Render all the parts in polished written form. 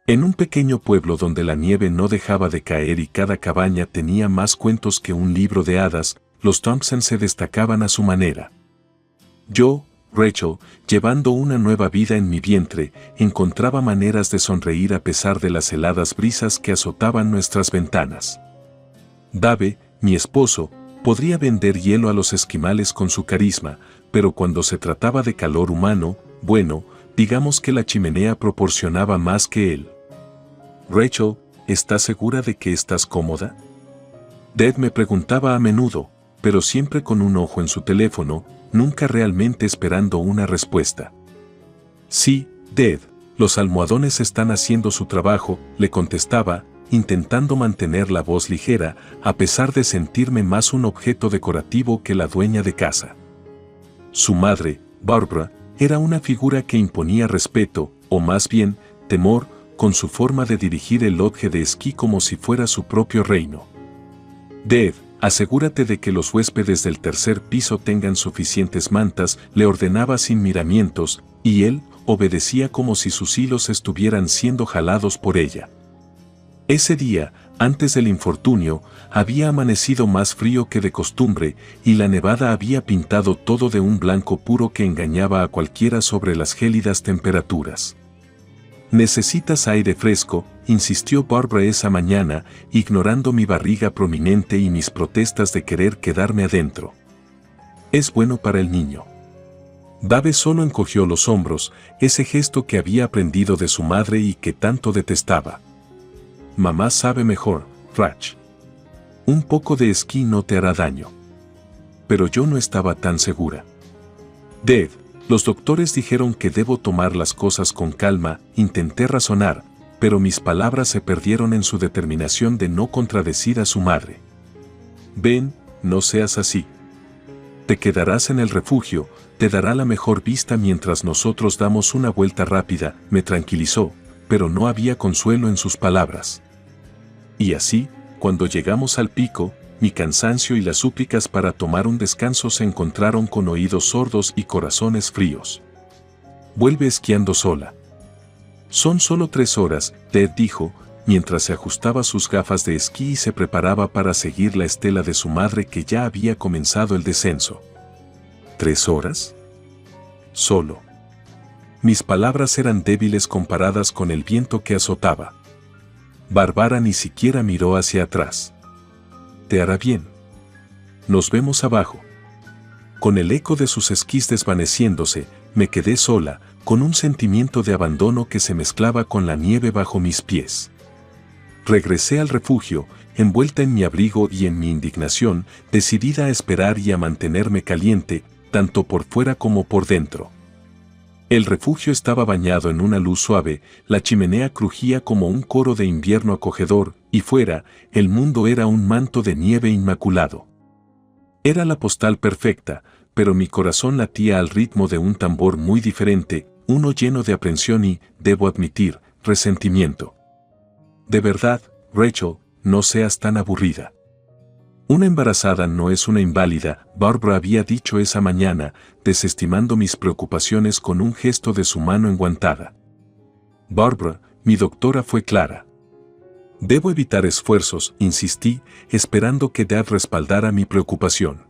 En un pequeño pueblo donde la nieve no dejaba de caer y cada cabaña tenía más cuentos que un libro de hadas, los Thompson se destacaban a su manera. Yo, Rachel, llevando una nueva vida en mi vientre, encontraba maneras de sonreír a pesar de las heladas brisas que azotaban nuestras ventanas. Dave, mi esposo, podría vender hielo a los esquimales con su carisma, pero cuando se trataba de calor humano, bueno, digamos que la chimenea proporcionaba más que él. Rachel, ¿estás segura de que estás cómoda? Dad me preguntaba a menudo, pero siempre con un ojo en su teléfono, nunca realmente esperando una respuesta. Sí, Dad, los almohadones están haciendo su trabajo, le contestaba, intentando mantener la voz ligera, a pesar de sentirme más un objeto decorativo que la dueña de casa. Su madre, Barbara, era una figura que imponía respeto, o más bien, temor, con su forma de dirigir el lodge de esquí como si fuera su propio reino. Dad, asegúrate de que los huéspedes del tercer piso tengan suficientes mantas, le ordenaba sin miramientos, y él obedecía como si sus hilos estuvieran siendo jalados por ella. Ese día, antes del infortunio, había amanecido más frío que de costumbre, y la nevada había pintado todo de un blanco puro que engañaba a cualquiera sobre las gélidas temperaturas. «Necesitas aire fresco», insistió Barbara esa mañana, ignorando mi barriga prominente y mis protestas de querer quedarme adentro. «Es bueno para el niño». Dave solo encogió los hombros, ese gesto que había aprendido de su madre y que tanto detestaba. «Mamá sabe mejor, Rach. Un poco de esquí no te hará daño». Pero yo no estaba tan segura. «Dad, los doctores dijeron que debo tomar las cosas con calma», intenté razonar, pero mis palabras se perdieron en su determinación de no contradecir a su madre. «Ven, no seas así. Te quedarás en el refugio, te dará la mejor vista mientras nosotros damos una vuelta rápida», me tranquilizó, pero no había consuelo en sus palabras. Y así, cuando llegamos al pico, mi cansancio y las súplicas para tomar un descanso se encontraron con oídos sordos y corazones fríos. «Vuelve esquiando sola». «Son solo 3 horas», Ted dijo, mientras se ajustaba sus gafas de esquí y se preparaba para seguir la estela de su madre que ya había comenzado el descenso. «¿3 horas? Solo». Mis palabras eran débiles comparadas con el viento que azotaba. Barbara ni siquiera miró hacia atrás. «Te hará bien. Nos vemos abajo». Con el eco de sus esquís desvaneciéndose, me quedé sola, con un sentimiento de abandono que se mezclaba con la nieve bajo mis pies. Regresé al refugio, envuelta en mi abrigo y en mi indignación, decidida a esperar y a mantenerme caliente, tanto por fuera como por dentro. El refugio estaba bañado en una luz suave, la chimenea crujía como un coro de invierno acogedor, y fuera, el mundo era un manto de nieve inmaculado. Era la postal perfecta, pero mi corazón latía al ritmo de un tambor muy diferente, uno lleno de aprensión y, debo admitir, resentimiento. «De verdad, Rachel, no seas tan aburrida. Una embarazada no es una inválida», Barbara había dicho esa mañana, desestimando mis preocupaciones con un gesto de su mano enguantada. «Barbara, mi doctora fue clara. Debo evitar esfuerzos», insistí, esperando que Dad respaldara mi preocupación.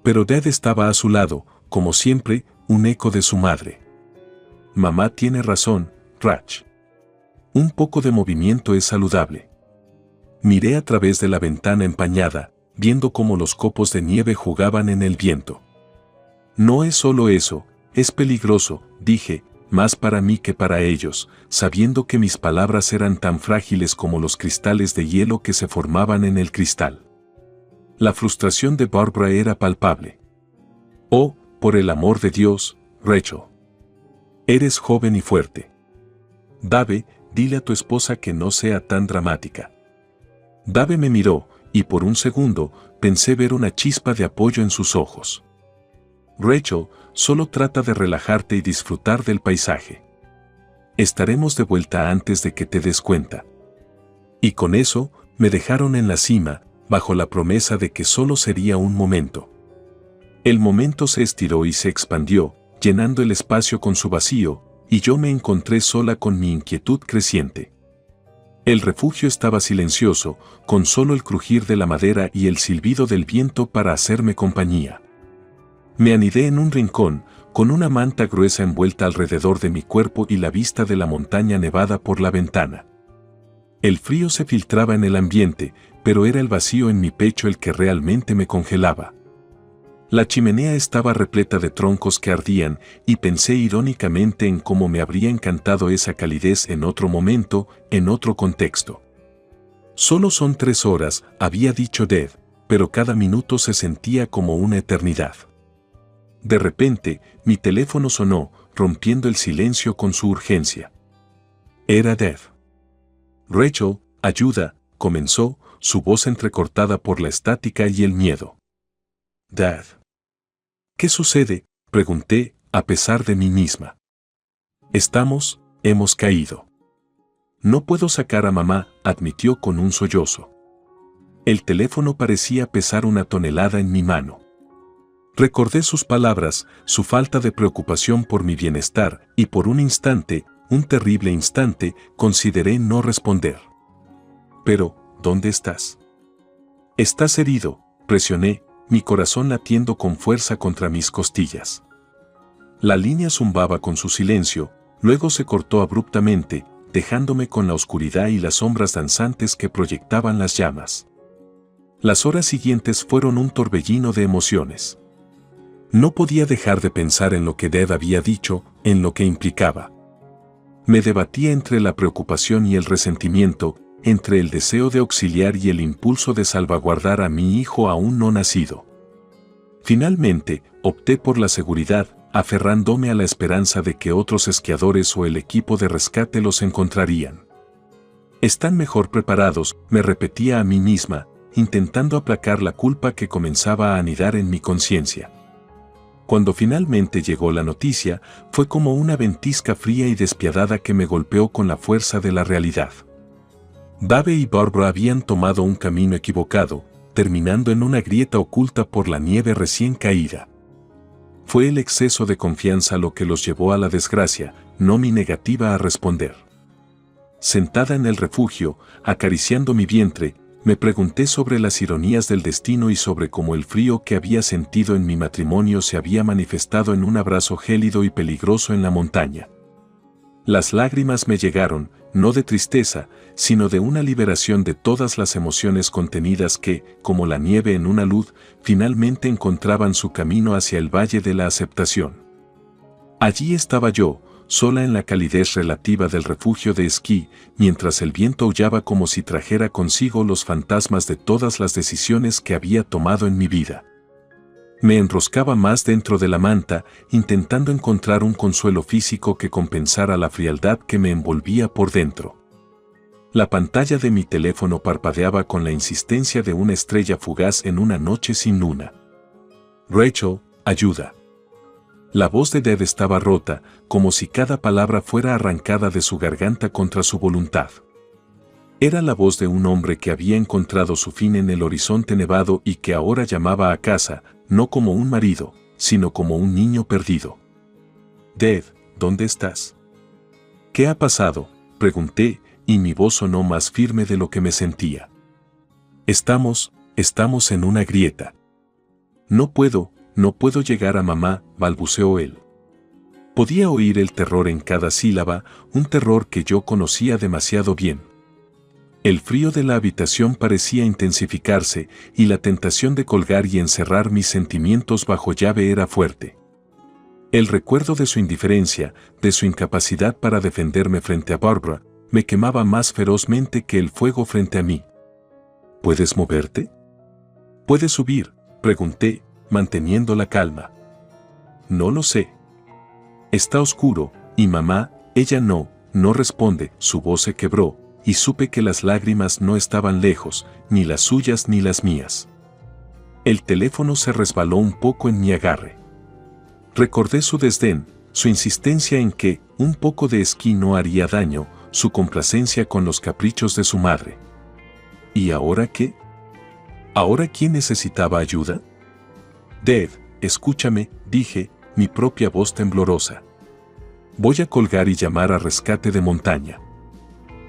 Pero Dad estaba a su lado, como siempre, un eco de su madre. «Mamá tiene razón, Rach. Un poco de movimiento es saludable». Miré a través de la ventana empañada, viendo cómo los copos de nieve jugaban en el viento. «No es solo eso, es peligroso», dije, más para mí que para ellos, sabiendo que mis palabras eran tan frágiles como los cristales de hielo que se formaban en el cristal. La frustración de Barbara era palpable. «Oh, por el amor de Dios, Rachel. Eres joven y fuerte. Dave, dile a tu esposa que no sea tan dramática». Dave me miró, y por un segundo, pensé ver una chispa de apoyo en sus ojos. «Rachel, solo trata de relajarte y disfrutar del paisaje. Estaremos de vuelta antes de que te des cuenta». Y con eso, me dejaron en la cima, bajo la promesa de que solo sería un momento. El momento se estiró y se expandió, llenando el espacio con su vacío, y yo me encontré sola con mi inquietud creciente. El refugio estaba silencioso, con solo el crujir de la madera y el silbido del viento para hacerme compañía. Me anidé en un rincón, con una manta gruesa envuelta alrededor de mi cuerpo y la vista de la montaña nevada por la ventana. El frío se filtraba en el ambiente, pero era el vacío en mi pecho el que realmente me congelaba. La chimenea estaba repleta de troncos que ardían, y pensé irónicamente en cómo me habría encantado esa calidez en otro momento, en otro contexto. Solo son 3 horas, había dicho Dev, pero cada minuto se sentía como una eternidad. De repente, mi teléfono sonó, rompiendo el silencio con su urgencia. Era Dev. Rachel, ayuda, comenzó, su voz entrecortada por la estática y el miedo. Dad. ¿Qué sucede?, pregunté, a pesar de mí misma. Hemos caído. No puedo sacar a mamá, admitió con un sollozo. El teléfono parecía pesar 1 tonelada en mi mano. Recordé sus palabras, su falta de preocupación por mi bienestar, y por un instante, un terrible instante, consideré no responder. Pero, ¿dónde estás? Estás herido, presioné, mi corazón latiendo con fuerza contra mis costillas. La línea zumbaba con su silencio, luego se cortó abruptamente, dejándome con la oscuridad y las sombras danzantes que proyectaban las llamas. Las horas siguientes fueron un torbellino de emociones. No podía dejar de pensar en lo que Dev había dicho, en lo que implicaba. Me debatía entre la preocupación y el resentimiento, entre el deseo de auxiliar y el impulso de salvaguardar a mi hijo aún no nacido. Finalmente, opté por la seguridad, aferrándome a la esperanza de que otros esquiadores o el equipo de rescate los encontrarían. Están mejor preparados, me repetía a mí misma, intentando aplacar la culpa que comenzaba a anidar en mi conciencia. Cuando finalmente llegó la noticia, fue como una ventisca fría y despiadada que me golpeó con la fuerza de la realidad. Dave y Barbara habían tomado un camino equivocado, terminando en una grieta oculta por la nieve recién caída. Fue el exceso de confianza lo que los llevó a la desgracia, no mi negativa a responder. Sentada en el refugio, acariciando mi vientre, me pregunté sobre las ironías del destino y sobre cómo el frío que había sentido en mi matrimonio se había manifestado en un abrazo gélido y peligroso en la montaña. Las lágrimas me llegaron, no de tristeza, sino de una liberación de todas las emociones contenidas que, como la nieve en una luz, finalmente encontraban su camino hacia el valle de la aceptación. Allí estaba yo, sola en la calidez relativa del refugio de esquí, mientras el viento aullaba como si trajera consigo los fantasmas de todas las decisiones que había tomado en mi vida. Me enroscaba más dentro de la manta, intentando encontrar un consuelo físico que compensara la frialdad que me envolvía por dentro. La pantalla de mi teléfono parpadeaba con la insistencia de una estrella fugaz en una noche sin luna. Rachel, ayuda. La voz de Dev estaba rota, como si cada palabra fuera arrancada de su garganta contra su voluntad. Era la voz de un hombre que había encontrado su fin en el horizonte nevado y que ahora llamaba a casa, no como un marido, sino como un niño perdido. Dev, ¿dónde estás? ¿Qué ha pasado?, pregunté, y mi voz sonó más firme de lo que me sentía. Estamos en una grieta. No puedo llegar a mamá, balbuceó él. Podía oír el terror en cada sílaba, un terror que yo conocía demasiado bien. El frío de la habitación parecía intensificarse, y la tentación de colgar y encerrar mis sentimientos bajo llave era fuerte. El recuerdo de su indiferencia, de su incapacidad para defenderme frente a Barbara, me quemaba más ferozmente que el fuego frente a mí. ¿Puedes moverte? ¿Puedes subir?, pregunté, manteniendo la calma. No lo sé. Está oscuro, y mamá, ella no responde, su voz se quebró, y supe que las lágrimas no estaban lejos, ni las suyas ni las mías. El teléfono se resbaló un poco en mi agarre. Recordé su desdén, su insistencia en que un poco de esquí no haría daño, su complacencia con los caprichos de su madre. ¿Y ahora qué? ¿Ahora quién necesitaba ayuda? Dev, escúchame, dije, mi propia voz temblorosa. Voy a colgar y llamar a rescate de montaña.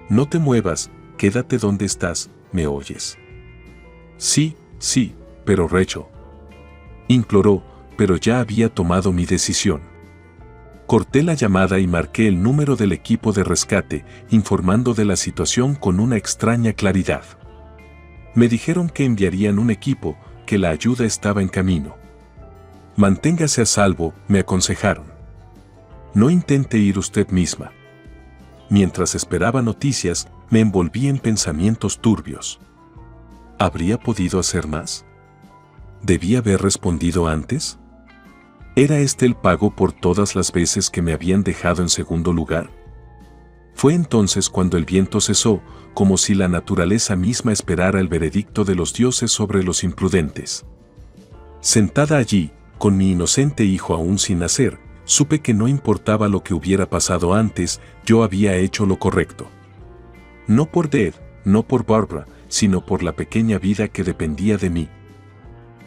No te muevas, quédate donde estás, ¿me oyes? Sí, sí, pero Rachel. Imploró, pero ya había tomado mi decisión. Corté la llamada y marqué el número del equipo de rescate, informando de la situación con una extraña claridad. Me dijeron que enviarían un equipo, que la ayuda estaba en camino. Manténgase a salvo, me aconsejaron. No intente ir usted misma. Mientras esperaba noticias, me envolví en pensamientos turbios. ¿Habría podido hacer más? ¿Debía haber respondido antes? ¿Era este el pago por todas las veces que me habían dejado en segundo lugar? Fue entonces cuando el viento cesó, como si la naturaleza misma esperara el veredicto de los dioses sobre los imprudentes. Sentada allí, con mi inocente hijo aún sin nacer, supe que no importaba lo que hubiera pasado antes, yo había hecho lo correcto. No por Dad, no por Barbara, sino por la pequeña vida que dependía de mí.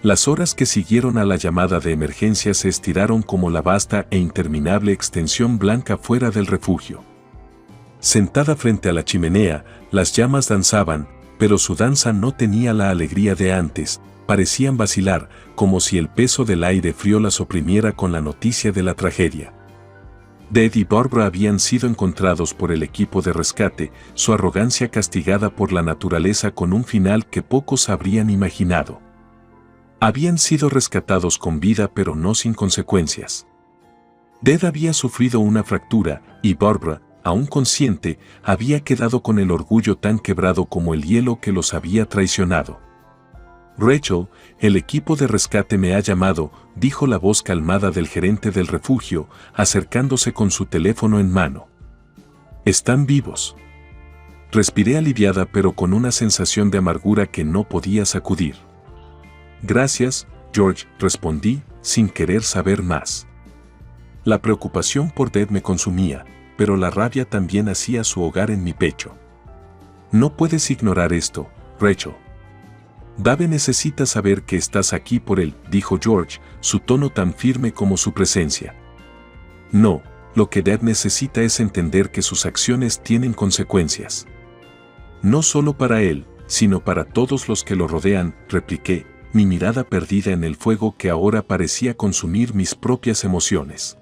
Las horas que siguieron a la llamada de emergencia se estiraron como la vasta e interminable extensión blanca fuera del refugio. Sentada frente a la chimenea, las llamas danzaban, pero su danza no tenía la alegría de antes, parecían vacilar, como si el peso del aire frío las oprimiera con la noticia de la tragedia. Dad y Barbara habían sido encontrados por el equipo de rescate, su arrogancia castigada por la naturaleza con un final que pocos habrían imaginado. Habían sido rescatados con vida pero no sin consecuencias. Dad había sufrido una fractura y Barbara, aún consciente, había quedado con el orgullo tan quebrado como el hielo que los había traicionado. Rachel, el equipo de rescate me ha llamado, dijo la voz calmada del gerente del refugio, acercándose con su teléfono en mano. Están vivos. Respiré aliviada pero con una sensación de amargura que no podía sacudir. Gracias, George, respondí, sin querer saber más. La preocupación por Dad me consumía, pero la rabia también hacía su hogar en mi pecho. No puedes ignorar esto, Rachel. Dave necesita saber que estás aquí por él, dijo George, su tono tan firme como su presencia. No, lo que Dad necesita es entender que sus acciones tienen consecuencias. No solo para él, sino para todos los que lo rodean, repliqué, mi mirada perdida en el fuego que ahora parecía consumir mis propias emociones.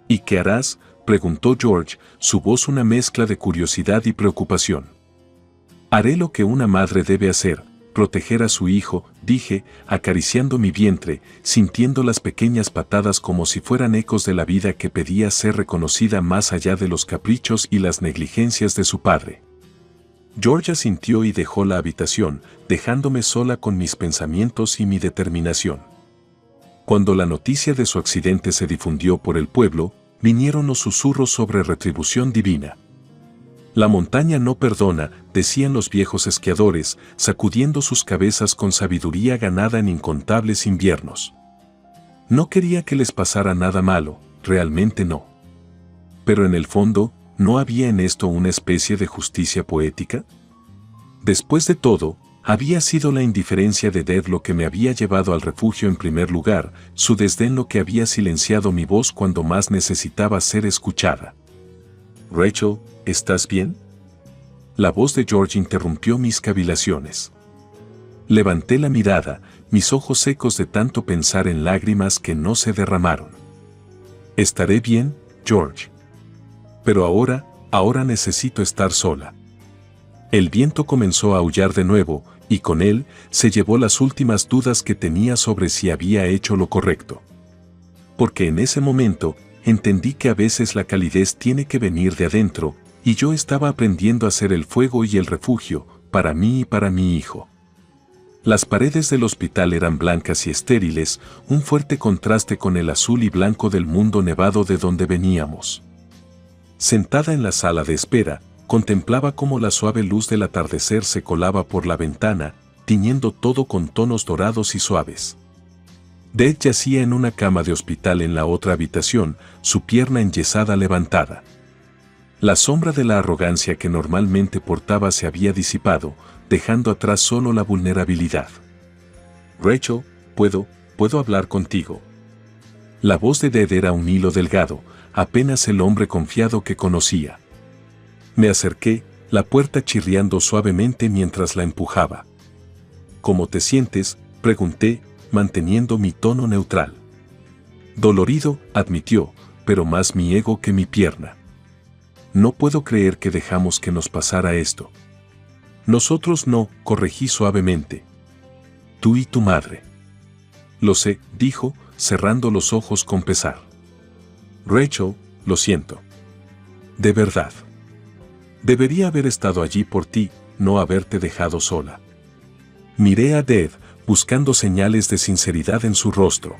¿Y qué harás?, preguntó George, su voz una mezcla de curiosidad y preocupación. Haré lo que una madre debe hacer, proteger a su hijo, dije, acariciando mi vientre, sintiendo las pequeñas patadas como si fueran ecos de la vida que pedía ser reconocida más allá de los caprichos y las negligencias de su padre. George asintió y dejó la habitación, dejándome sola con mis pensamientos y mi determinación. Cuando la noticia de su accidente se difundió por el pueblo, vinieron los susurros sobre retribución divina. La montaña no perdona, decían los viejos esquiadores, sacudiendo sus cabezas con sabiduría ganada en incontables inviernos. No quería que les pasara nada malo, realmente no. Pero en el fondo, ¿no había en esto una especie de justicia poética? Después de todo, había sido la indiferencia de Dad lo que me había llevado al refugio en primer lugar, su desdén lo que había silenciado mi voz cuando más necesitaba ser escuchada. Rachel, ¿estás bien? La voz de George interrumpió mis cavilaciones. Levanté la mirada, mis ojos secos de tanto pensar en lágrimas que no se derramaron. Estaré bien, George. Pero ahora necesito estar sola. El viento comenzó a aullar de nuevo, y con él se llevó las últimas dudas que tenía sobre si había hecho lo correcto. Porque en ese momento, entendí que a veces la calidez tiene que venir de adentro, y yo estaba aprendiendo a ser el fuego y el refugio, para mí y para mi hijo. Las paredes del hospital eran blancas y estériles, un fuerte contraste con el azul y blanco del mundo nevado de donde veníamos. Sentada en la sala de espera, contemplaba cómo la suave luz del atardecer se colaba por la ventana, tiñendo todo con tonos dorados y suaves. Dad yacía en una cama de hospital en la otra habitación, su pierna enyesada levantada. La sombra de la arrogancia que normalmente portaba se había disipado, dejando atrás solo la vulnerabilidad. Rachel, ¿puedo hablar contigo? La voz de Dad era un hilo delgado, apenas el hombre confiado que conocía. Me acerqué, la puerta chirriando suavemente mientras la empujaba. ¿Cómo te sientes?, pregunté, manteniendo mi tono neutral. Dolorido, admitió, pero más mi ego que mi pierna. No puedo creer que dejamos que nos pasara esto. Nosotros no, corregí suavemente. Tú y tu madre. Lo sé, dijo, cerrando los ojos con pesar. Rachel, lo siento. De verdad. Debería haber estado allí por ti, no haberte dejado sola. Miré a Deb, buscando señales de sinceridad en su rostro.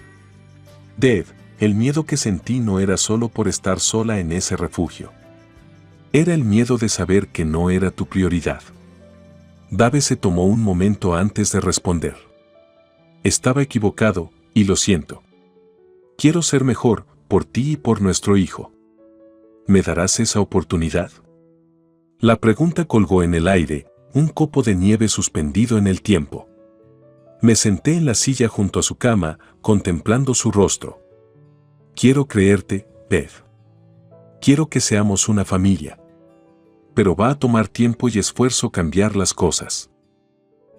Deb, el miedo que sentí no era solo por estar sola en ese refugio. Era el miedo de saber que no era tu prioridad. Dave se tomó un momento antes de responder. Estaba equivocado, y lo siento. Quiero ser mejor, por ti y por nuestro hijo. ¿Me darás esa oportunidad? La pregunta colgó en el aire, un copo de nieve suspendido en el tiempo. Me senté en la silla junto a su cama, contemplando su rostro. Quiero creerte, Beth. Quiero que seamos una familia. Pero va a tomar tiempo y esfuerzo cambiar las cosas.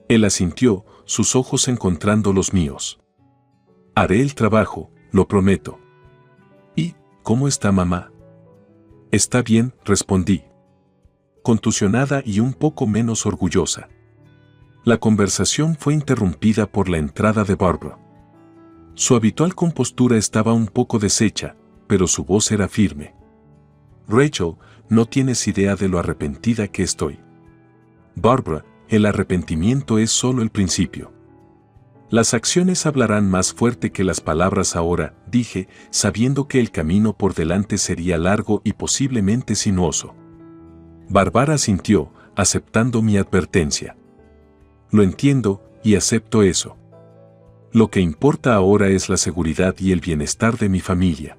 Él asintió, sus ojos encontrando los míos. Haré el trabajo, lo prometo. ¿Y cómo está mamá? Está bien, respondí. Contusionada y un poco menos orgullosa. La conversación fue interrumpida por la entrada de Barbara. Su habitual compostura estaba un poco deshecha, pero su voz era firme. Rachel, no tienes idea de lo arrepentida que estoy. Barbara, el arrepentimiento es solo el principio. Las acciones hablarán más fuerte que las palabras ahora, dije, sabiendo que el camino por delante sería largo y posiblemente sinuoso. Barbara asintió, aceptando mi advertencia. Lo entiendo, y acepto eso. Lo que importa ahora es la seguridad y el bienestar de mi familia.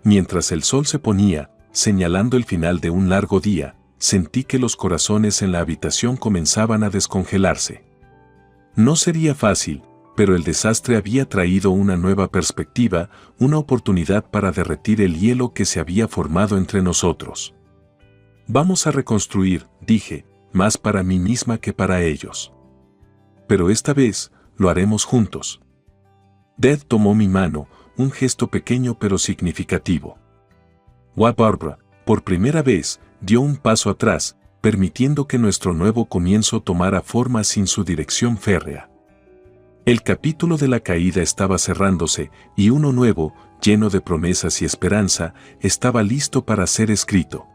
Mientras el sol se ponía, señalando el final de un largo día, sentí que los corazones en la habitación comenzaban a descongelarse. No sería fácil, pero el desastre había traído una nueva perspectiva, una oportunidad para derretir el hielo que se había formado entre nosotros. Vamos a reconstruir, dije, más para mí misma que para ellos. Pero esta vez, lo haremos juntos. Deb tomó mi mano, un gesto pequeño pero significativo. Barbara, por primera vez, dio un paso atrás, permitiendo que nuestro nuevo comienzo tomara forma sin su dirección férrea. El capítulo de la caída estaba cerrándose, y uno nuevo, lleno de promesas y esperanza, estaba listo para ser escrito.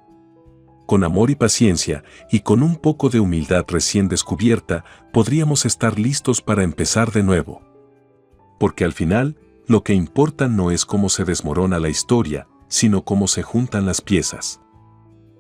Con amor y paciencia, y con un poco de humildad recién descubierta, podríamos estar listos para empezar de nuevo. Porque al final, lo que importa no es cómo se desmorona la historia, sino cómo se juntan las piezas.